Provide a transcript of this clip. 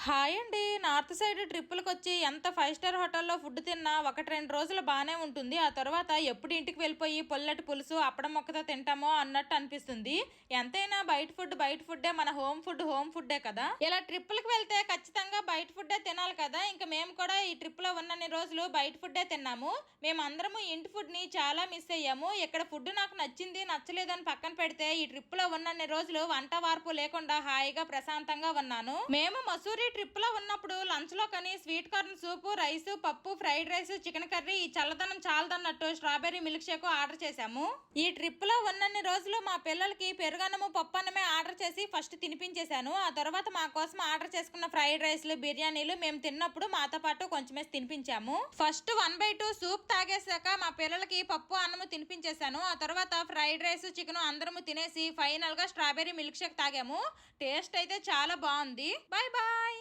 Hi అండి. North side ట్రిప్పులకు వచ్చి ఎంత 5 స్టార్ హోటల్లో ఫుడ్ తిన్నా 1-2 రోజులు బాగానే ఉంటుంది. ఆ తర్వాత ఎప్పుడు ఇంటికి వెళ్ళిపోయి పొల్లటి పులుసు అప్పడం మొక్కతో తింటామో అన్నట్టు అనిపిస్తుంది. ఎంతైనా బయట ఫుడ్డే మన హోమ్ ఫుడ్డే కదా. ఇలా ట్రిప్పులకు వెళ్తే ఖచ్చితంగా బయట ఫుడ్డే తినాలి కదా. ఇంకా మేము కూడా ఈ ట్రిప్లో ఉన్నన్ని రోజులు బయట ఫుడ్డే తిన్నాము. మేము అందరము ఇంటి ఫుడ్ని చాలా మిస్ అయ్యాము. ఇక్కడ ఫుడ్ నాకు నచ్చింది నచ్చలేదని పక్కన పెడితే ఈ ట్రిప్లో ఉన్నన్ని రోజులు వంట వార్పు లేకుండా హాయిగా ప్రశాంతంగా ఉన్నాను. మేము మసూరి ట్రిప్ లో ఉన్నప్పుడు లంచ్ లో కానీ స్వీట్ కార్న్ సూప్, రైస్, పప్పు, ఫ్రైడ్ రైస్, చికెన్ కర్రీ, ఈ చల్లదనం చాలదన్నట్టు స్ట్రాబెర్రీ మిల్క్ షేక్ ఆర్డర్ చేశాము. ఈ ట్రిప్ లో ఉన్నన్ని రోజులు మా పిల్లలకి పెరుగన్నము, పప్పు అన్నమే ఆర్డర్ చేసి ఫస్ట్ తినిపించేశాను. ఆ తర్వాత మా కోసం ఆర్డర్ చేసుకున్న ఫ్రైడ్ రైస్లు, బిర్యానీలు మేము తిన్నప్పుడు మాతో పాటు కొంచెమే తినిపించాము. ఫస్ట్ 1/2 సూప్ తాగేశాక మా పిల్లలకి పప్పు అన్నము తినిపించేశాను. ఆ తర్వాత ఫ్రైడ్ రైస్, చికెన్ అందరము తినేసి ఫైనల్ గా స్ట్రాబెర్రీ మిల్క్ షేక్ తాగాము. టేస్ట్ అయితే చాలా బాగుంది. Bye bye.